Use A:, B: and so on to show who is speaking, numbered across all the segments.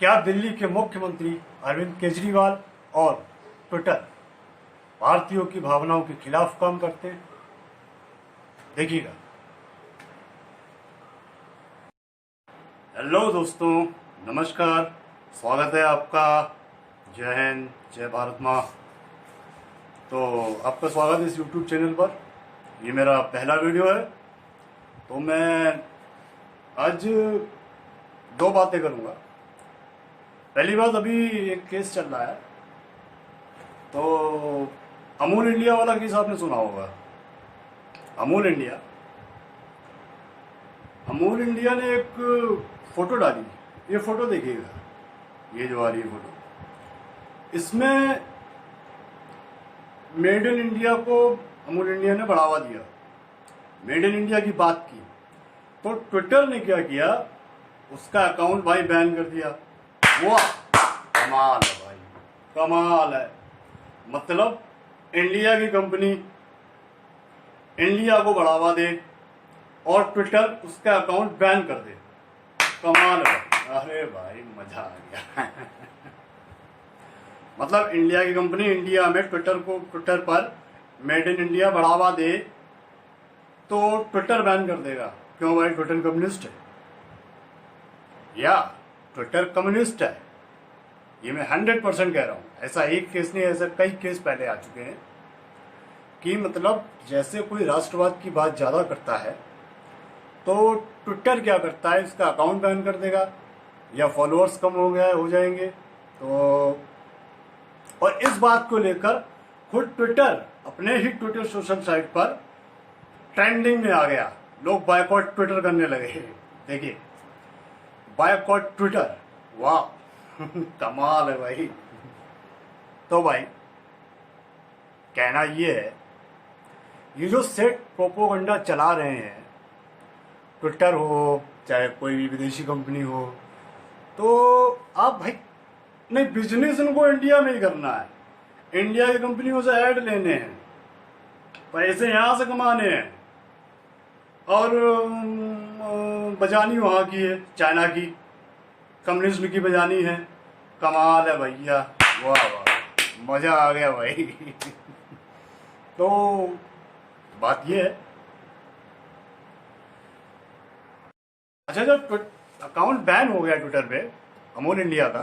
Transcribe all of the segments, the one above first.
A: क्या दिल्ली के मुख्यमंत्री अरविंद केजरीवाल और ट्विटर भारतीयों की भावनाओं के खिलाफ काम करते हैं? देखिएगा। हेलो दोस्तों, नमस्कार, स्वागत है आपका। जय हिंद, जय भारत माँ। तो आपका स्वागत है इस YouTube चैनल पर। ये मेरा पहला वीडियो है, तो मैं आज दो बातें करूँगा। पहली बात, अभी एक केस चल रहा है, तो अमूल इंडिया वाला केस आपने सुना होगा। अमूल इंडिया ने एक फोटो डाली। ये फोटो देखिएगा, ये जो आ रही है फोटो, इसमें मेड इन इंडिया को अमूल इंडिया ने बढ़ावा दिया, मेड इन इंडिया की बात की। तो ट्विटर ने क्या किया, उसका अकाउंट भाई बैन कर दिया। वाह, कमाल है भाई, कमाल है। मतलब इंडिया की कंपनी इंडिया को बढ़ावा दे और ट्विटर उसका अकाउंट बैन कर दे। कमाल है। अरे भाई, मजा आ गया। मतलब इंडिया की कंपनी इंडिया में ट्विटर पर मेड इन इंडिया बढ़ावा दे तो ट्विटर बैन कर देगा। क्यों भाई? ट्विटर कम्युनिस्ट है या ट्विटर कम्युनिस्ट है? ये मैं 100% कह रहा हूँ। ऐसा एक केस नहीं, ऐसा कई केस पहले आ चुके हैं कि मतलब जैसे कोई राष्ट्रवाद की बात ज़्यादा करता है तो ट्विटर क्या करता है, इसका अकाउंट बैन कर देगा या फॉलोअर्स कम हो जाएंगे। तो और इस बात को लेकर खुद ट्विटर अपने ही ट्विटर सोशल साइट पर ट्रेंडिंग में आ गया। लोग बायकॉट ट्विटर करने लगे। देखिए, बायकॉट ट्विटर, वाह कमाल है भाई। तो भाई कहना ये है, ये जो सेट प्रोपोगंडा चला रहे हैं, ट्विटर हो चाहे कोई भी विदेशी कंपनी हो, तो आप भाई नहीं, बिजनेस इनको इंडिया में ही करना है, इंडिया की कंपनियों से ऐड लेने हैं, पैसे यहाँ से कमाने हैं और बजानी वहाँ की है, चाइना की, कम्युनिज्म की बजानी है। कमाल है भैया, वाह वाह, मजा आ गया भाई। तो बात ये है, अच्छा जब अकाउंट बैन हो गया ट्विटर पे अमूल इंडिया का,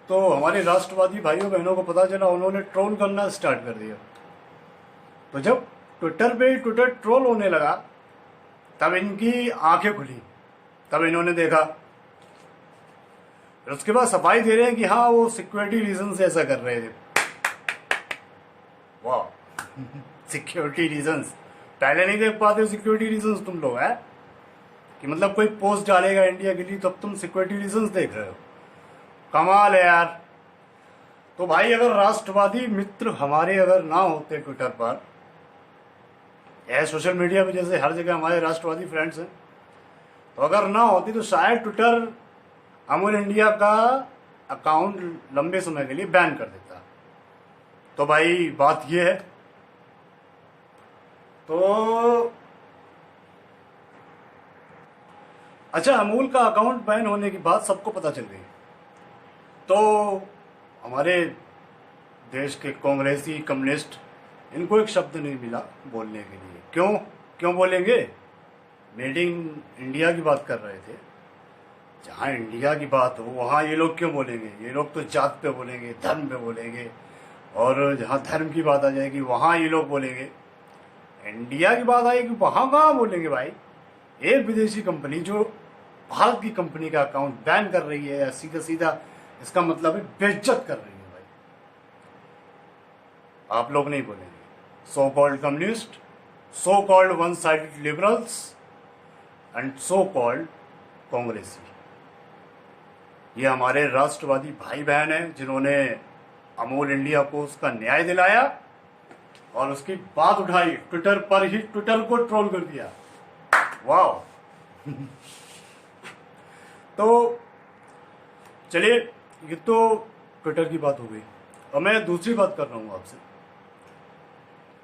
A: तो हमारे राष्ट्रवादी भाइयों बहनों को पता चला, उन्होंने ट्रोल करना स्टार्ट कर दिया। तो जब ट्विटर ट्रोल होने लगा, तब इनकी आंखें खुली, तब इन्होंने देखा। फिर उसके बाद सफाई दे रहे हैं कि हाँ, वो सिक्योरिटी रीजन से ऐसा कर रहे थे। वाह, सिक्योरिटी रीजंस। पहले नहीं देख पाते सिक्योरिटी रीजंस तुम लोग, है कि मतलब कोई पोस्ट डालेगा इंडिया के लिए, तब तुम सिक्योरिटी रीजंस देख रहे हो। कमाल है यार। तो भाई, अगर राष्ट्रवादी मित्र हमारे अगर ना होते ट्विटर पर, यह सोशल मीडिया पे जैसे हर जगह हमारे राष्ट्रवादी फ्रेंड्स हैं, तो अगर ना होती तो शायद ट्विटर अमूल इंडिया का अकाउंट लंबे समय के लिए बैन कर देता। तो भाई बात ये है। तो अच्छा, अमूल का अकाउंट बैन होने की बात सबको पता चल गई, तो हमारे देश के कांग्रेसी कम्युनिस्ट, इनको एक शब्द नहीं मिला बोलने के लिए। क्यों बोलेंगे? मेड इन इंडिया की बात कर रहे थे। जहाँ इंडिया की बात हो वहाँ ये लोग क्यों बोलेंगे? ये लोग तो जात पे बोलेंगे, धर्म पे बोलेंगे, और जहाँ धर्म की बात आ जाएगी वहाँ ये लोग बोलेंगे। इंडिया की बात आएगी वहाँ कहाँ बोलेंगे भाई? एक विदेशी कंपनी जो भारत की कंपनी का अकाउंट बैन कर रही है, सीधा सीधा इसका मतलब है बेइज्जत कर रही है भाई। आप लोग नहीं बोलेंगे। So called communist, so called one sided liberals and so called कांग्रेसी, ये हमारे राष्ट्रवादी भाई बहन हैं जिन्होंने अमूल इंडिया को उसका न्याय दिलाया और उसकी बात उठाई, ट्विटर पर ही ट्विटर को ट्रोल कर दिया। वाह। तो चलिए, ये तो ट्विटर की बात हो गई। और मैं दूसरी बात कर रहा हूँ आपसे।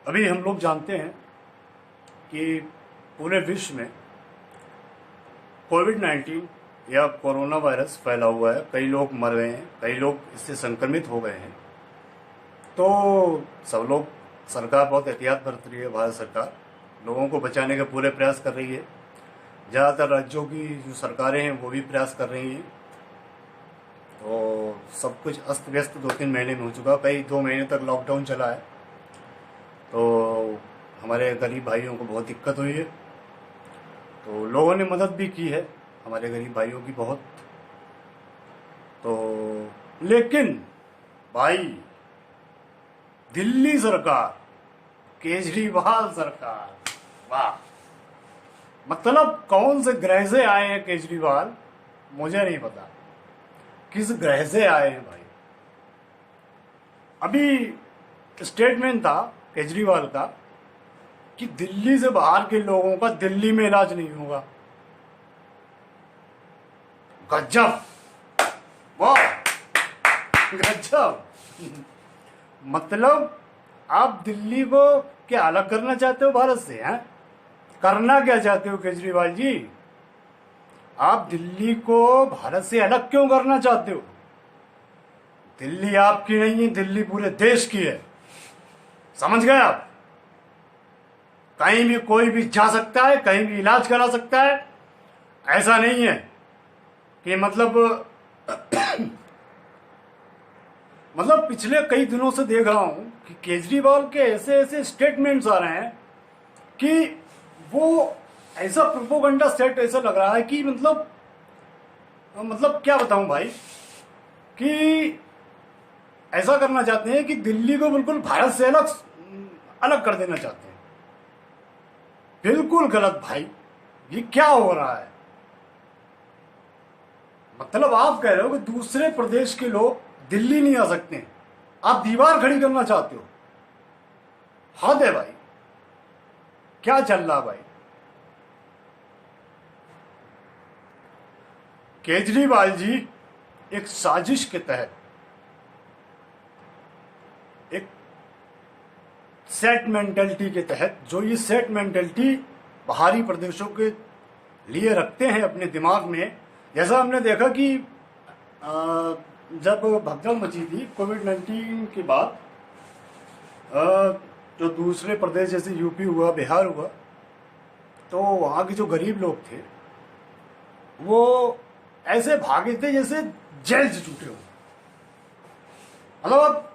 A: अभी हम लोग जानते हैं कि पूरे विश्व में कोविड-19 यह कोरोना वायरस फैला हुआ है, कई लोग मर गए हैं, कई लोग इससे संक्रमित हो गए हैं। तो सब लोग, सरकार बहुत एहतियात बरत रही है, भारत सरकार लोगों को बचाने के पूरे प्रयास कर रही है। ज़्यादातर राज्यों की जो सरकारें हैं वो भी प्रयास कर रही हैं। तो सब कुछ अस्त व्यस्त 2-3 महीने में हो चुका, कई 2 महीने तक लॉकडाउन चला है। तो हमारे गरीब भाइयों को बहुत दिक्कत हुई है। तो लोगों ने मदद भी की है हमारे गरीब भाइयों की बहुत। तो लेकिन भाई, दिल्ली सरकार, केजरीवाल सरकार, वाह, मतलब कौन से ग्रह से आए हैं केजरीवाल, मुझे नहीं पता किस ग्रह से आए हैं भाई। अभी स्टेटमेंट था केजरीवाल का कि दिल्ली से बाहर के लोगों का दिल्ली में इलाज नहीं होगा। गजब, वाह, गजब। मतलब आप दिल्ली को क्या अलग करना चाहते हो भारत से? हैं, करना क्या चाहते हो केजरीवाल जी? आप दिल्ली को भारत से अलग क्यों करना चाहते हो? दिल्ली आपकी नहीं है, दिल्ली पूरे देश की है, समझ गए आप? कहीं भी कोई भी जा सकता है, कहीं भी इलाज करा सकता है। ऐसा नहीं है कि मतलब पिछले कई दिनों से देख रहा हूं कि केजरीवाल के ऐसे ऐसे स्टेटमेंट्स आ रहे हैं कि वो ऐसा प्रोपोगंडा सेट ऐसा लग रहा है कि मतलब क्या बताऊं भाई, कि ऐसा करना चाहते हैं कि दिल्ली को बिल्कुल भारत से अलग अलग कर देना चाहते हैं। बिल्कुल गलत भाई, ये क्या हो रहा है? मतलब आप कह रहे हो कि दूसरे प्रदेश के लोग दिल्ली नहीं आ सकते, आप दीवार खड़ी करना चाहते हो। हद है भाई, क्या चल रहा भाई? केजरीवाल जी एक साजिश के तहत, एक सेट मेंटेलिटी के तहत, जो ये सेट मेंटेलिटी बाहरी प्रदेशों के लिए रखते हैं अपने दिमाग में। जैसा हमने देखा कि जब भगदड़ मची थी कोविड-19 के बाद, जो दूसरे प्रदेश जैसे यूपी हुआ, बिहार हुआ, तो वहाँ के जो गरीब लोग थे वो ऐसे भागे थे जैसे जेल से छूटे हो। मतलब आप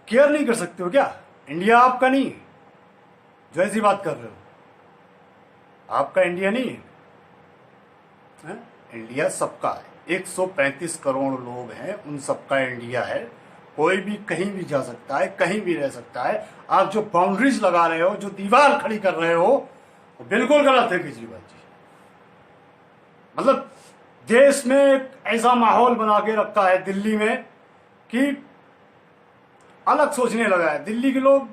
A: केयर नहीं कर सकते हो क्या? इंडिया आपका नहीं है जो ऐसी बात कर रहे हो? आपका इंडिया नहीं है, इंडिया सबका है। 135 करोड़ लोग हैं, उन सबका इंडिया है। कोई भी कहीं भी जा सकता है, कहीं भी रह सकता है। आप जो बाउंड्रीज लगा रहे हो, जो दीवार खड़ी कर रहे हो, वो बिल्कुल गलत है केजरीवाल जी। मतलब देश में एक ऐसा माहौल बना के रखा है दिल्ली में कि अलग सोचने लगा है। दिल्ली के लोग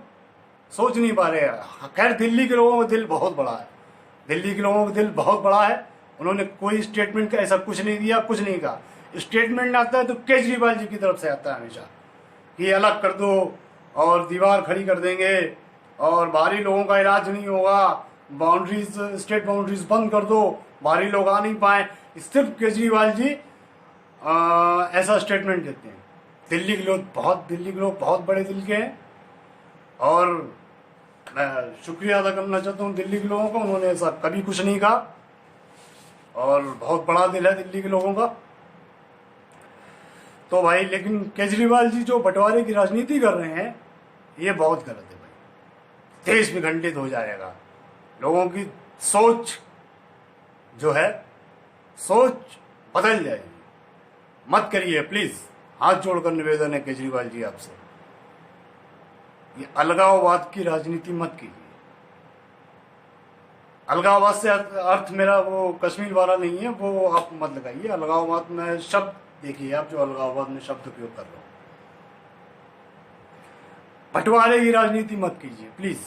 A: सोच नहीं पा रहे हैं। खैर, दिल्ली के लोगों का दिल बहुत बड़ा है, दिल्ली के लोगों का दिल बहुत बड़ा है। उन्होंने कोई स्टेटमेंट का ऐसा कुछ नहीं दिया, कुछ नहीं कहा। स्टेटमेंट आता है तो केजरीवाल जी की तरफ से आता है हमेशा कि अलग कर दो और दीवार खड़ी कर देंगे और बाहरी लोगों का इलाज नहीं होगा, बाउंड्रीज, स्टेट बाउंड्रीज बंद कर दो, बाहरी लोग आ नहीं पाए। सिर्फ केजरीवाल जी ऐसा स्टेटमेंट देते हैं। दिल्ली के लोग बहुत बड़े दिल के हैं और मैं शुक्रिया अदा करना चाहता हूँ दिल्ली के लोगों को। उन्होंने ऐसा कभी कुछ नहीं कहा और बहुत बड़ा दिल है दिल्ली के लोगों का। तो भाई, लेकिन केजरीवाल जी जो बंटवारे की राजनीति कर रहे हैं, ये बहुत गलत है भाई। देश विखंडित हो जाएगा, लोगों की सोच जो है, सोच बदल जाएगी। मत करिए प्लीज, हाथ जोड़कर निवेदन है केजरीवाल जी आपसे, ये अलगाववाद की राजनीति मत कीजिए। अलगाववाद से अर्थ मेरा वो कश्मीर वाला नहीं है, वो आप मत लगाइए। अलगाववाद में शब्द देखिए आप, जो अलगाववाद में शब्द उपयोग कर रहे हो। बंटवारे की राजनीति मत कीजिए प्लीज।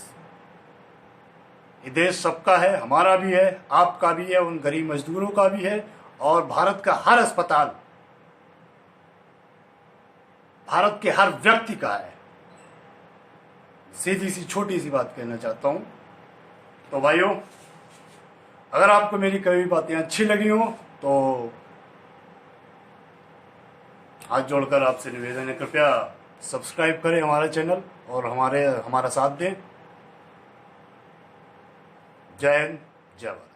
A: ये देश सबका है, हमारा भी है, आपका भी है, उन गरीब मजदूरों का भी है, और भारत का हर अस्पताल भारत के हर व्यक्ति का है। सीधी सी छोटी सी बात कहना चाहता हूं। तो भाइयों, अगर आपको मेरी कई बातें अच्छी लगी हो तो हाथ जोड़कर आपसे निवेदन है, कृपया सब्सक्राइब करें हमारा चैनल और हमारा साथ दें। जय हिंद, जय भारत।